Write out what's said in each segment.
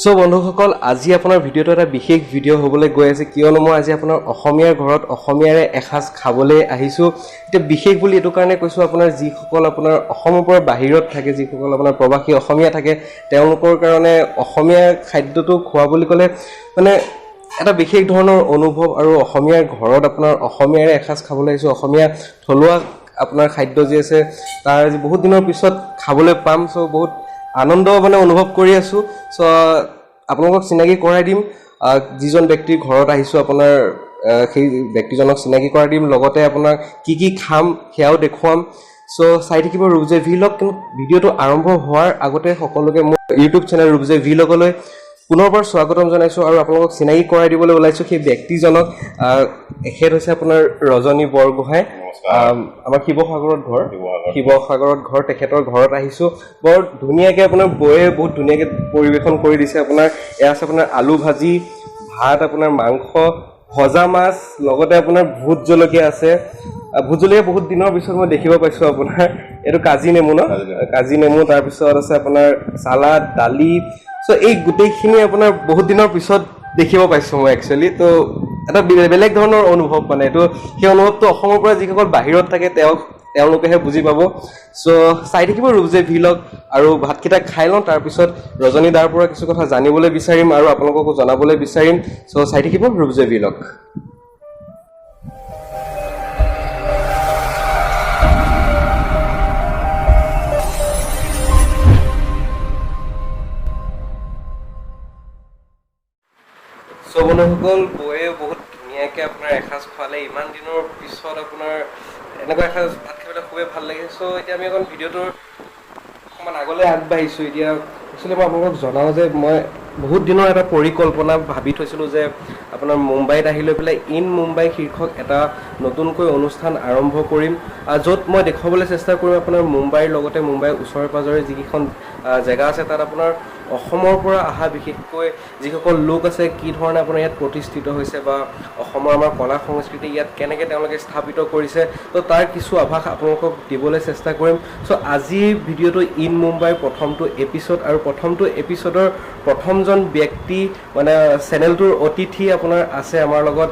So বন্ধুসকল আজি আপোনাৰ ভিডিওটো এটা বিশেষ ভিডিও হ'বলৈ গৈ আছে কিয়নো মই আজি আপোনাৰ অসমীয়াৰ ঘৰত অসমীয়াৰে এসাজ খাবলৈ আহিছো এটা বিশেষ বুলি এটো কাৰণে কৈছো আপোনাৰ যিসকল আপোনাৰ অসমৰ পৰা বাহিৰত থাকে যিসকল আপোনাৰ প্ৰবাসী অসমীয়া থাকে তেওঁলোকৰ কাৰণে অসমীয়া খাদ্যটো খোৱা বুলি ক'লে মানে এটা বিশেষ ধৰণৰ অনুভৱ আৰু অসমীয়াৰ ঘৰত আপোনাৰ অসমীয়াৰে এসাজ খাবলৈ আহিছো অসমীয়া থলুৱা আপোনাৰ খাদ্য যি আছে তাৰ বহুত দিনৰ পিছত খাবলৈ পাম সো বহুত আনন্দ মানে অনুভৱ কৰি আছো সো আপোনালোকক চিনাকি কৰাই দিম যিজন ব্যক্তিৰ ঘৰত আহিছো আপোনাৰ সেই ব্যক্তিজনক চিনাকি কৰাই দিম লগতে আপোনাৰ কি খাম হেয়াও দেখুৱাম সো চাই থাকিব ৰূপজয় ভিলগ ভিডিওটো আৰম্ভ হোৱাৰ আগতে সকলোকে মোৰ ইউটিউব চেনেল ৰূপজয় ভিলগলৈ পুনৰবাৰ স্বাগতম জনাইছো আৰু আপোনালোকক চিনাকি কৰাই দিবলৈ ওলাইছো সেই ব্যক্তিজনক এখেত হৈছে আপোনাৰ ৰজনী বৰগোহাঁই আমাৰ শিৱসাগৰত ঘৰ তেখেতৰ ঘৰত আহিছো বৰ ধুনীয়াকে আপোনাৰ বয়ে বহুত ধুনীয়াকে পৰিবেশন কৰি দিছে আপোনাৰ এয়া আছে আপোনাৰ আলু ভাজি ভাত আপোনাৰ মাংস ভজা মাছ লগতে আপোনাৰ ভূত জলকীয়া আছে ভূত জলকীয়া বহুত দিনৰ পিছত মই দেখিব পাইছো আপোনাৰ এটো কাজি নেমু তাৰ পিছত আছে আপোনাৰ সালাড দালি সো এই গুটেইখিনি আপোনাৰ বহুত দিনৰ পিছত দেখিব পাইছো মই একচুয়ালি তো এটা বেলেগ ধৰণৰ অনুভৱ মানে এটো সেই অনুভৱটো অসমৰ পৰা যিসকল বাহিৰত থাকে তেওঁলোকেহে বুজি পাব সো চাই থাকিব ৰূপজয় ভিলগ আৰু ভাতকিটা খাই লওঁ তাৰ পিছত ৰজনী দাৰ পৰা কিছু কথা জানিবলৈ বিচাৰিম আৰু আপোনালোককো জনাবলৈ বিচাৰিম সো চাই থাকিব ৰূপজয় ভিলগ সো বন্ধুসকল বয়ে বহুত ধুনীয়াকে আপোনাৰ এসাজ খোৱালে ইমান দিনৰ পিছত আপোনাৰ এনেকুৱা এসাজ ভাত খাবলৈ খুবেই ভাল লাগে সো এতিয়া আমি এখন ভিডিওটোৰ অকণমান আগলৈ আগবাঢ়িছো এতিয়া একচুৱেলি মই আপোনালোকক জনাওঁ যে মই বহুত দিনৰ এটা পৰিকল্পনা ভাবি থৈছিলোঁ যে আপোনাৰ মুম্বাইত আহি লৈ পেলাই ইন মুম্বাই শীৰ্ষক এটা নতুনকৈ অনুষ্ঠান আৰম্ভ কৰিম য'ত মই দেখুৱাবলৈ চেষ্টা কৰিম আপোনাৰ মুম্বাইৰ লগতে মুম্বাইৰ ওচৰে পাজৰে যিকেইখন জেগা আছে তাত আপোনাৰ অসমৰ পৰা অহা বিশেষকৈ যিসকল লোক আছে কি ধৰণে আপোনাৰ ইয়াত প্ৰতিষ্ঠিত হৈছে বা অসমৰ আমাৰ কলা সংস্কৃতি ইয়াত কেনেকৈ তেওঁলোকে স্থাপিত কৰিছে তো তাৰ কিছু আভাস আপোনালোকক দিবলৈ চেষ্টা কৰিম সো আজি ভিডিওটো ইন মুম্বাইৰ প্ৰথমটো এপিছড আৰু প্ৰথমটো এপিছডৰ প্ৰথমজন ব্যক্তি মানে চেনেলটোৰ অতিথি আপোনাৰ আছে আমাৰ লগত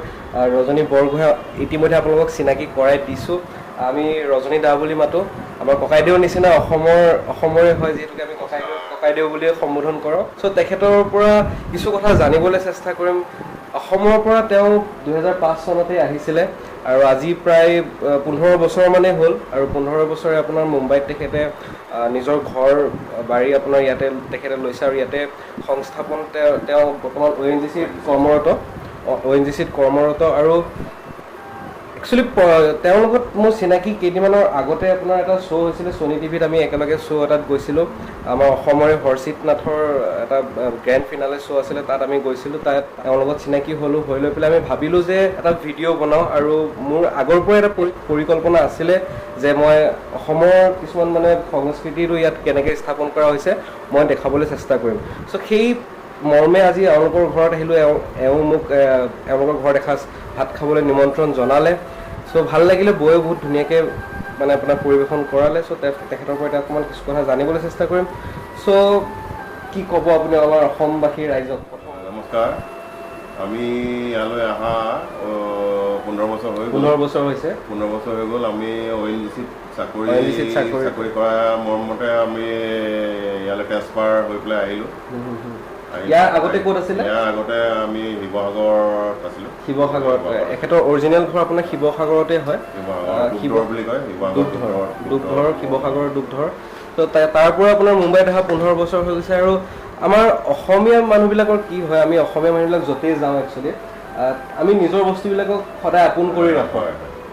ৰজনী বৰগোহাঁই ইতিমধ্যে আপোনালোকক চিনাকি কৰাই দিছোঁ আমি ৰজনী দা বুলি মাতো আমাৰ ককাইদেউৰ নিচিনা অসমৰে হয় যিহেতুকে আমি ককাইদেউ বুলি সম্বোধন কৰোঁ সো তেখেতৰ পৰা কিছু কথা জানিবলৈ চেষ্টা কৰিম অসমৰ পৰা তেওঁ 2005 চনতে আহিছিলে আৰু আজি প্ৰায় 15 বছৰ মানে হ'ল আৰু 15 বছৰে আপোনাৰ মুম্বাইত তেখেতে নিজৰ ঘৰ বাৰী আপোনাৰ ইয়াতে তেখেতে লৈছে আৰু ইয়াতে সংস্থাপন তেওঁ বৰ্তমান ONGCত কৰ্মৰত আৰু একচুৱেলি তেওঁৰ লগত মোৰ চিনাকি কেইদিনমানৰ আগতে আপোনাৰ এটা শ্ব' হৈছিলে ছনী টিভিত আমি একেলগে শ্ব' এটাত গৈছিলোঁ আমাৰ অসমৰে হৰ্ষিত নাথৰ এটা গ্ৰেণ্ড ফিনালে শ্ব' আছিলে তাত আমি গৈছিলোঁ তাত তেওঁৰ লগত চিনাকি হ'লোঁ হৈ লৈ পেলাই আমি ভাবিলোঁ যে এটা ভিডিঅ' বনাওঁ আৰু মোৰ আগৰ পৰাই এটা পৰিকল্পনা আছিলে যে মই অসমৰ কিছুমান মানে সংস্কৃতিটো ইয়াত কেনেকৈ স্থাপন কৰা হৈছে মই দেখাবলৈ চেষ্টা কৰিম চ' সেই মৰ্মে আজি এওঁলোকৰ ঘৰত আহিলোঁ এওঁ মোক এওঁলোকৰ ঘৰত এসাঁজ ভাত খাবলৈ নিমন্ত্ৰণ জনালে চ' ভাল লাগিলে বয়ে বহুত ধুনীয়াকৈ মানে আপোনাৰ পৰিৱেশন কৰালে চ' তেখেতৰ পৰা এতিয়া অকণমান কিছু কথা জানিবলৈ চেষ্টা কৰিম চ' কি ক'ব আপুনি আমাৰ অসমবাসী ৰাইজক নমস্কাৰ আমি ইয়ালৈ অহা 15 বছৰ হৈছে 15 বছৰ হৈ গ'ল আমি ONGCত চাকৰি কৰা মৰ্মতে আমি ইয়ালৈ ট্ৰেন্সফাৰ হৈ পেলাই আহিলোঁ ইয়াৰ আগতে ক'ত আছিলে আগতে আমি শিৱসাগৰত আছিলোঁ শিৱসাগৰত এখেতৰ অৰিজিনেল ঘৰ আপোনাৰ শিৱসাগৰতে হয় দুগ্ধৰ বুলি কয় দুগ্ধৰ শিৱসাগৰৰ দুগ্ধৰ তো তাৰ পৰা আপোনাৰ মুম্বাইত অহা 15 বছৰ হৈ গৈছে আৰু আমাৰ অসমীয়া মানুহবিলাকৰ কি হয় আমি অসমীয়া মানুহবিলাক য'তেই যাওঁ একচুৱেলি আমি নিজৰ বস্তুবিলাকক সদায় আপোন কৰি ৰাখোঁ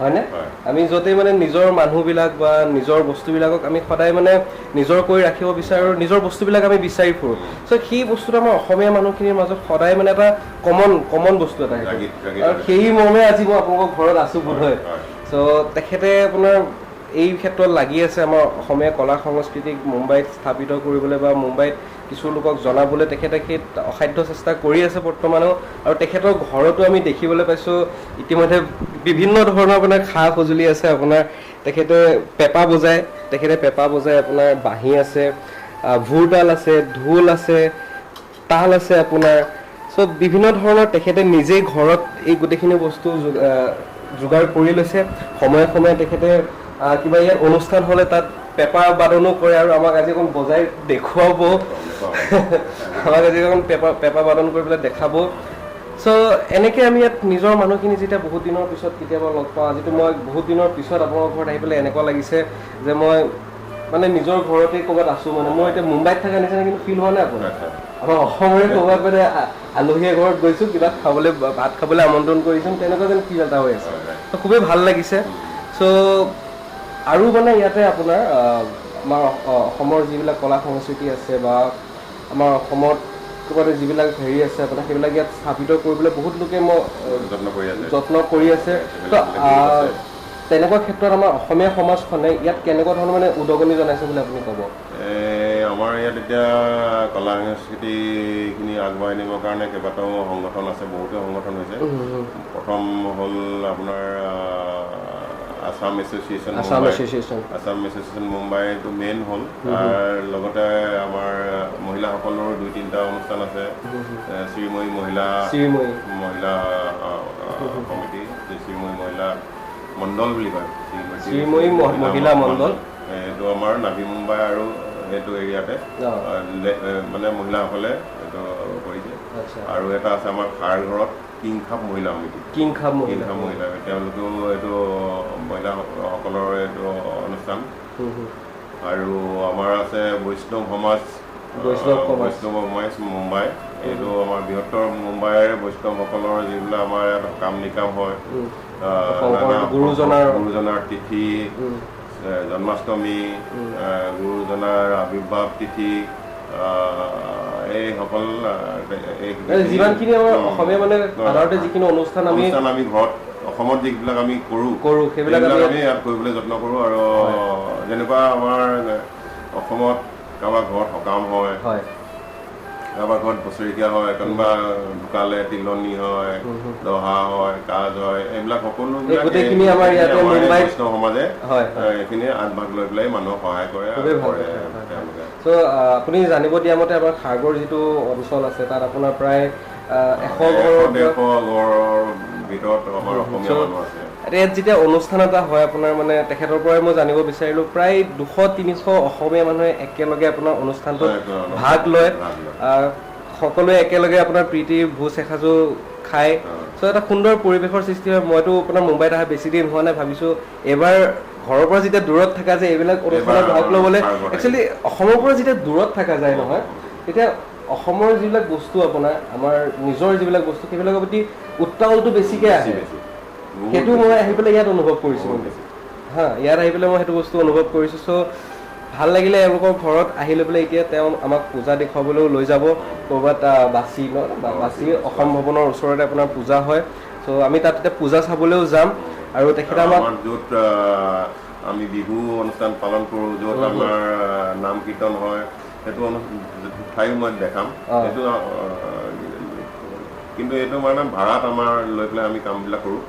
হয়নে আমি য'তেই মানে নিজৰ মানুহবিলাক বা নিজৰ বস্তুবিলাকক আমি সদায় মানে নিজৰ কৰি ৰাখিব বিচাৰোঁ নিজৰ বস্তুবিলাক আমি বিচাৰি ফুৰোঁ চ' সেই বস্তুটো আমাৰ অসমীয়া মানুহখিনিৰ মাজত সদায় মানে এটা কমন বস্তু এটা আৰু সেই মৰ্মে আজি মই আপোনালোকৰ ঘৰত আছোঁ বোধহয় চ' তেখেতে আপোনাৰ এই ক্ষেত্ৰত লাগি আছে আমাৰ অসমীয়া কলা সংস্কৃতিক মুম্বাইত স্থাপিত কৰিবলৈ বা মুম্বাইত কিছু লোকক জনাবলৈ তেখেতে সেই অসাধ্য চেষ্টা কৰি আছে বৰ্তমানেও আৰু তেখেতৰ ঘৰতো আমি দেখিবলৈ পাইছোঁ ইতিমধ্যে বিভিন্ন ধৰণৰ আপোনাৰ খা সঁজুলি আছে আপোনাৰ তেখেতে পেঁপা বজায় আপোনাৰ বাঁহী আছে ভোৰতাল আছে ঢোল আছে তাল আছে আপোনাৰ চ' বিভিন্ন ধৰণৰ তেখেতে নিজেই ঘৰত এই গোটেইখিনি বস্তু যোগাৰ কৰি লৈছে সময়ে সময়ে তেখেতে কিবা ইয়াত অনুষ্ঠান হ'লে তাত পেঁপা বাদনো কৰে আৰু আমাক আজি অকণ বজাই দেখুৱাব আমাক আজি অকণ পেঁপা বাদন কৰি পেলাই দেখাব চ' এনেকৈ আমি ইয়াত নিজৰ মানুহখিনি যেতিয়া বহুত দিনৰ পিছত কেতিয়াবা লগ পাওঁ আজিতো মই বহুত দিনৰ পিছত আপোনালোকৰ ঘৰত আহি পেলাই এনেকুৱা লাগিছে যে মই মানে নিজৰ ঘৰতে ক'ৰবাত আছোঁ মানে মই এতিয়া মুম্বাইত থকা নিচিনা কিন্তু ফিল হোৱা নাই আপোনাৰ আমাৰ অসমৰে ক'ৰবাত মানে আলহীৰ ঘৰত গৈছোঁ কিবা খাবলৈ ভাত খাবলৈ আমন্ত্ৰণ কৰিছোঁ তেনেকুৱা যেন ফিল এটা হৈ আছে ত' খুবেই ভাল লাগিছে চ' আৰু মানে ইয়াতে আপোনাৰ আমাৰ অসমৰ যিবিলাক কলা সংস্কৃতি আছে বা আমাৰ অসমত ক'ৰবাত যিবিলাক হেৰি আছে আপোনাৰ সেইবিলাক ইয়াত স্থাপিত কৰিবলৈ বহুত লোকে মই যত্ন কৰি আছে ত' তেনেকুৱা ক্ষেত্ৰত আমাৰ অসমীয়া সমাজখনে ইয়াত কেনেকুৱা ধৰণৰ মানে উদগনি জনাইছে বুলি আপুনি ক'ব আমাৰ ইয়াত এতিয়া কলা সংস্কৃতিখিনি আগবঢ়াই নিবৰ কাৰণে কেইবাটাও সংগঠন আছে বহুতো সংগঠন হৈছে প্ৰথম হ'ল আপোনাৰ আসাম এছ'চিয়েশ্যন মুম্বাই এইটো মেইন হ'ল তাৰ লগতে আমাৰ মহিলাসকলৰ 2-3টা অনুষ্ঠান আছে শ্ৰীময়ী মহিলা সমিতি শ্ৰীময়ী মহিলা মণ্ডল বুলি কয় শ্ৰীময়ী মহিলা মণ্ডল এইটো আমাৰ নাভি মুম্বাই আৰু এইটো এৰিয়াতে মানে মহিলাসকলে এইটো কৰিছে আৰু এটা আছে আমাৰ খাৰ ঘৰত কিংখাপ মহিলা সমিতি কিংখাপ মহিলা তেওঁলোকেও এইটো মহিলাসকলৰ এইটো অনুষ্ঠান আৰু আমাৰ আছে বৈষ্ণৱ সমাজ মুম্বাই এইটো আমাৰ বৃহত্তৰ মুম্বাইৰ বৈষ্ণৱসকলৰ যিবিলাক আমাৰ ইয়াত কাম নিকাম হয় গুৰুজনাৰ তিথি জন্মাষ্টমী গুৰুজনাৰ আৱিৰ্ভাৱ তিথি এইসকল যিমানখিনি আমাৰ অসমীয়া মানে সাধাৰণতে যিখিনি অনুষ্ঠান আমি ঘৰত অসমত যিবিলাক আমি কৰোঁ সেইবিলাক আমি ইয়াত কৰিবলৈ যত্ন কৰোঁ আৰু যেনেকুৱা আমাৰ অসমত কাৰোবাৰ ঘৰত সকাম হয় কাৰোবাৰ ঘৰত বছৰেকীয়া হয় কোনোবা ঢুকালে তিলনি হয় দহা হয় কাজ হয় এইবিলাক সকলোবিলাক বৈষ্ণৱ সমাজে এইখিনি আগভাগ লৈ পেলাই মানুহক সহায় কৰে চ' আপুনি জানিব দিয়া মতে আমাৰ খাৰগড় যিটো অঞ্চল আছে তাত আপোনাৰ প্ৰায় 100-150 ঘৰৰ ভিতৰত আমাৰ অসমীয়া মানুহ আছে ইয়াত যেতিয়া অনুষ্ঠান এটা হয় আপোনাৰ মানে তেখেতৰ পৰাই মই জানিব বিচাৰিলোঁ প্ৰায় 200-300 অসমীয়া মানুহে একেলগে আপোনাৰ অনুষ্ঠানটোত ভাগ লয় সকলোৱে একেলগে আপোনাৰ প্ৰীতিৰ ভোজ এসাঁজো খায় চ' এটা সুন্দৰ পৰিৱেশৰ সৃষ্টি হয় মইতো আপোনাৰ মুম্বাইত অহা বেছি দিন হোৱা নাই ভাবিছোঁ এবাৰ ঘৰৰ পৰা যেতিয়া দূৰত থকা যায় এইবিলাক অনুষ্ঠানত ভাগ ল'বলৈ একচুৱেলি অসমৰ পৰা যেতিয়া দূৰত থকা যায় নহয় তেতিয়া অসমৰ যিবিলাক বস্তু আপোনাৰ আমাৰ নিজৰ যিবিলাক বস্তু সেইবিলাকৰ প্ৰতি উত্তালটো বেছিকৈ আহে সেইটো মই আহি পেলাই ইয়াত অনুভৱ কৰিছোঁ ইয়াত আহি পেলাই মই সেইটো বস্তু অনুভৱ কৰিছোঁ চ' ভাল লাগিলে এওঁলোকৰ ঘৰত আহি লৈ পেলাই এতিয়া তেওঁ আমাক পূজা দেখুৱাবলৈও লৈ যাব ক'ৰবাত বাচি অসম ভৱনৰ ওচৰতে আপোনাৰ পূজা হয় চ' আমি তাত এতিয়া পূজা চাবলৈও যাম আৰু তেখেতে আমাক য'ত আমি বিহু অনুষ্ঠান পালন কৰোঁ য'ত আমাৰ নাম কীৰ্তন হয় সেইটো ঠাইও মই দেখাম সেইটো কিন্তু এইটো মানে ভাড়াত আমাৰ লৈ পেলাই আমি কামবিলাক কৰোঁ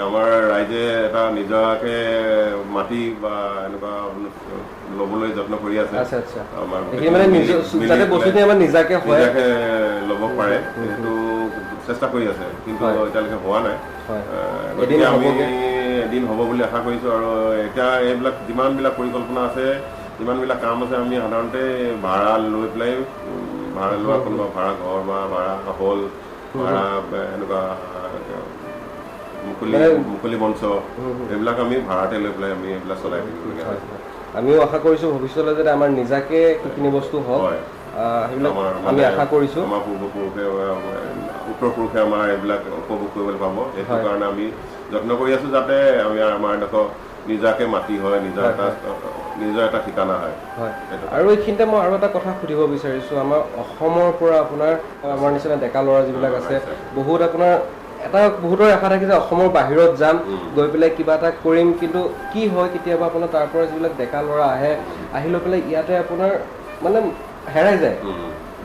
আমাৰ ৰাইজে এটা নিজাকে মাটি বা এনেকুৱা ল'বলৈ যত্ন কৰি আছে নিজাকে ল'ব পাৰে সেইটো চেষ্টা কৰি আছে কিন্তু এতিয়ালৈকে হোৱা নাই আমি এদিন হ'ব বুলি আশা কৰিছোঁ আৰু এতিয়া এইবিলাক যিমানবিলাক পৰিকল্পনা আছে যিমানবিলাক কাম আছে আমি সাধাৰণতে ভাড়া লৈ পেলাই ভাড়া লোৱা কোনোবা ভাড়া ঘৰ বা ভাড়া হল ভাড়া এনেকুৱা মুকলি মঞ্চ এইবিলাক আমি ভাড়াতে লৈ পেলাই আমি এইবিলাক চলাই থাকিবলগীয়া হয় আমিও আশা কৰিছোঁ ভৱিষ্যতলৈ যাতে আমাৰ নিজাকে সেইখিনি বস্তু হওক সেইবিলাক আমি আশা কৰিছোঁ আমাৰ উত্তৰ পুৰুষে আমাৰ এইবিলাক উপভোগ কৰিবলৈ পাব সেইটো কাৰণে আমি যত্ন কৰি আছোঁ যাতে আমি আমাৰ এডোখৰ নিজাকে মাটি হয় নিজৰ এটা ঠিকানা হয় আৰু এইখিনিতে মই আৰু এটা কথা সুধিব বিচাৰিছোঁ আমাৰ অসমৰ পৰা আপোনাৰ আমাৰ নিচিনা ডেকা ল'ৰা যিবিলাক আছে বহুত আপোনাৰ বহুতৰ আশা থাকে যে অসমৰ বাহিৰত যাম গৈ পেলাই কিবা এটা কৰিম কিন্তু কি হয় কেতিয়াবা আপোনাৰ তাৰ পৰা যিবিলাক ডেকা ল'ৰা আহি লৈ পেলাই ইয়াতে আপোনাৰ মানে হেৰাই যায়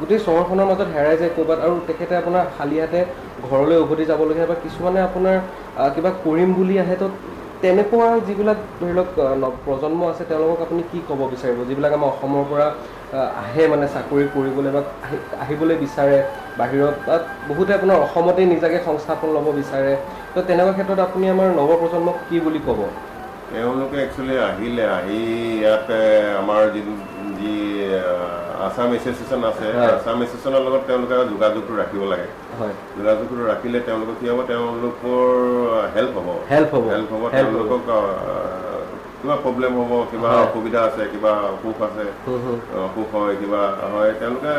গোটেই চহৰখনৰ মাজত হেৰাই যায় ক'ৰবাত আৰু তেখেতে আপোনাৰ খালী হাতে ঘৰলৈ উভতি যাবলগীয়া বা কিছুমানে আপোনাৰ কিবা কৰিম বুলি আহে তো তেনেকুৱা যিবিলাক ধৰি লওক প্ৰজন্ম আছে তেওঁলোকক আপুনি কি ক'ব বিচাৰিব যিবিলাক আমাৰ অসমৰ পৰা আহে মানে চাকৰি কৰিবলৈ বা আহিবলৈ বিচাৰে বাহিৰত, তাত বহুতে আপোনাৰ অসমতে নিজাকৈ সংস্থাপন ল'ব বিচাৰে, তো তেনেকুৱা ক্ষেত্ৰত আপুনি আমাৰ নৱপ্ৰজন্মক কি বুলি ক'ব? তেওঁলোকে একচুৱেলি আহি ইয়াত আমাৰ যি আছাম এছ'চিয়েশ্যন আছে, আছাম এছ'চিয়েশ্যনৰ লগত তেওঁলোকে যোগাযোগটো ৰাখিব লাগে। যোগাযোগটো ৰাখিলে তেওঁলোকক কি হ'ব, তেওঁলোকৰ হেল্প হ'ব তেওঁলোকক কিবা প্ৰব্লেম হ'ব, কিবা অসুবিধা আছে, কিবা অসুখ আছে, অসুখ হয়, কিবা হয়, তেওঁলোকে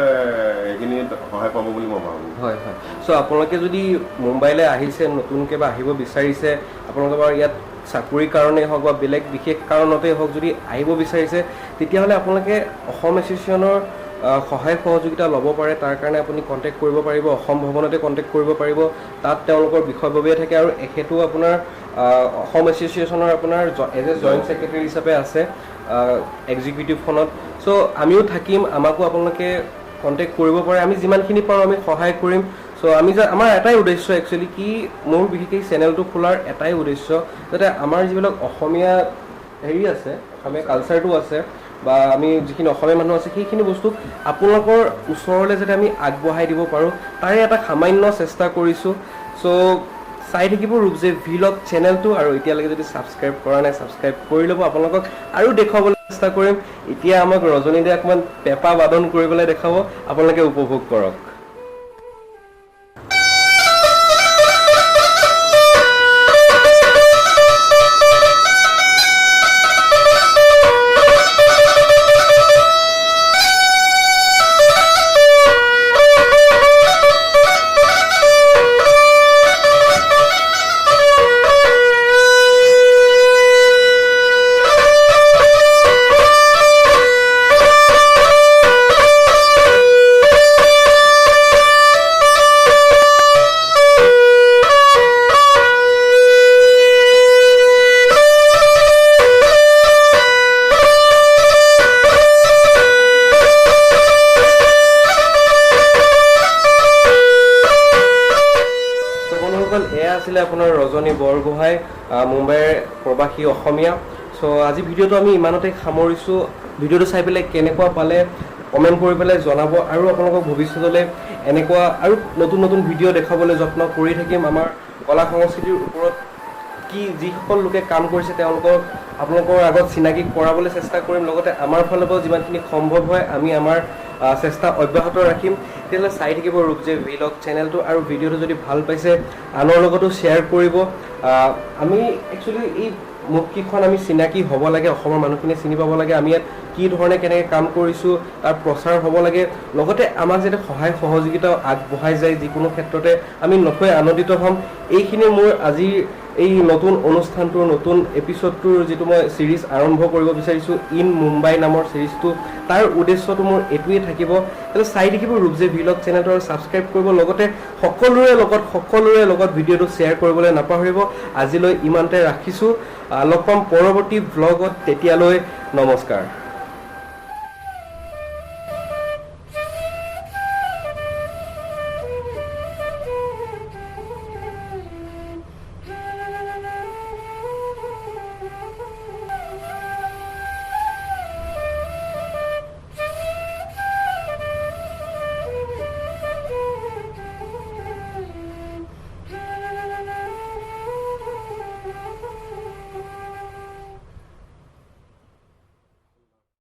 এইখিনি সহায় পাব বুলি মই ভাবোঁ। হয় হয়। চ' আপোনালোকে যদি মুম্বাইলৈ আহিছে নতুনকৈ বা আহিব বিচাৰিছে, আপোনালোকে বাৰু ইয়াত চাকৰিৰ কাৰণেই হওক বা বেলেগ বিশেষ কাৰণতেই হওক যদি আহিব বিচাৰিছে, তেতিয়াহ'লে আপোনালোকে অসম এছ'চিয়েশ্যনৰ সহায় সহযোগিতা ল'ব পাৰে। তাৰ কাৰণে আপুনি কণ্টেক্ট কৰিব পাৰিব, অসম ভৱনতে কণ্টেক্ট কৰিব পাৰিব। তাত তেওঁলোকৰ বিষয়ববীয়া থাকে আৰু এখেতো আপোনাৰ অসম এছ'চিয়েশ্যনৰ আপোনাৰ এজ এ জইণ্ট ছেক্ৰেটেৰী হিচাপে আছে এক্সিকিউটিভখনত। চ' আমিও থাকিম, আমাকো আপোনালোকে কণ্টেক্ট কৰিব পাৰে, আমি যিমানখিনি পাৰোঁ আমি সহায় কৰিম। চ' আমাৰ এটাই উদ্দেশ্য একচুৱেলি কি, মোৰ বিশেষকৈ চেনেলটো খোলাৰ এটাই উদ্দেশ্য যাতে আমাৰ যিবিলাক অসমীয়া হেৰি আছে, অসমীয়া কালচাৰটো আছে বা আমি যিখিনি অসমীয়া মানুহ আছে সেইখিনি বস্তুক আপোনালোকৰ ওচৰলৈ যাতে আমি আগবঢ়াই দিব পাৰোঁ, তাৰে এটা সামান্য চেষ্টা কৰিছোঁ। চ' চাই থাকিব ৰূপজে ভিলগ চেনেলটো, আৰু এতিয়ালৈকে যদি ছাবস্ক্ৰাইব কৰা নাই ছাবস্ক্ৰাইব কৰি ল'ব। আপোনালোকক আৰু দেখুৱাবলৈ চেষ্টা কৰিম। এতিয়া আমাক ৰজনীদে অকণমান পেঁপা বাদন কৰিবলৈ দেখাব, আপোনালোকে উপভোগ কৰক। এয়া আছিলে আপোনাৰ ৰজনী বৰগোহাঁই, মুম্বাইৰ প্ৰবাসী অসমীয়া। চ' আজি ভিডিঅ'টো আমি ইমানতে সামৰিছোঁ। ভিডিঅ'টো চাই পেলাই কেনেকুৱা পালে কমেণ্ট কৰি পেলাই জনাব, আৰু আপোনালোকক ভৱিষ্যতলৈ এনেকুৱা আৰু নতুন নতুন ভিডিঅ' দেখাবলৈ যত্ন কৰি থাকিম। আমাৰ কলা সংস্কৃতিৰ ওপৰত যিসকল লোকে কাম কৰিছে তেওঁলোকক আপোনালোকৰ আগত চিনাকি কৰাবলৈ চেষ্টা কৰিম। লগতে আমাৰ ফালৰ পৰা যিমানখিনি সম্ভৱ হয় আমি আমাৰ চেষ্টা অব্যাহত ৰাখিম। তেতিয়াহ'লে চাই থাকিব ৰূপজে ভিলগ চেনেলটো, আৰু ভিডিঅ'টো যদি ভাল পাইছে আনৰ লগতো শ্বেয়াৰ কৰিব। আমি একচুৱেলি এই মুখকেইখন আমি চিনাকি হ'ব লাগে, অসমৰ মানুহখিনিয়ে চিনি পাব লাগে আমি ইয়াত কি ধৰণে কেনেকৈ কাম কৰিছোঁ তাৰ প্ৰচাৰ হ'ব লাগে। লগতে আমাক যাতে সহায় সহযোগিতা আগবঢ়াই যায় যিকোনো ক্ষেত্ৰতে আমি নথৈ আনন্দিত হ'ম। এইখিনি মোৰ আজিৰ এই নতুন অনুষ্ঠানটোৰ নতুন এপিছডটোৰ যিটো মই ছিৰিজ আৰম্ভ কৰিব বিচাৰিছোঁ, ইন মুম্বাই নামৰ ছিৰিজটো, তাৰ উদ্দেশ্যটো মোৰ এইটোৱে থাকিব। তেতিয়াহ'লে চাই থাকিব ৰূপজে ভিলগ চেনেলটো আৰু ছাবস্ক্ৰাইব কৰিব, লগতে সকলোৰে লগত ভিডিঅ'টো শ্বেয়াৰ কৰিবলৈ নাপাহৰিব। আজিলৈ ইমানতে ৰাখিছোঁ, লগ পাম পৰৱৰ্তী ভ্লগত, তেতিয়ালৈ নমস্কাৰ।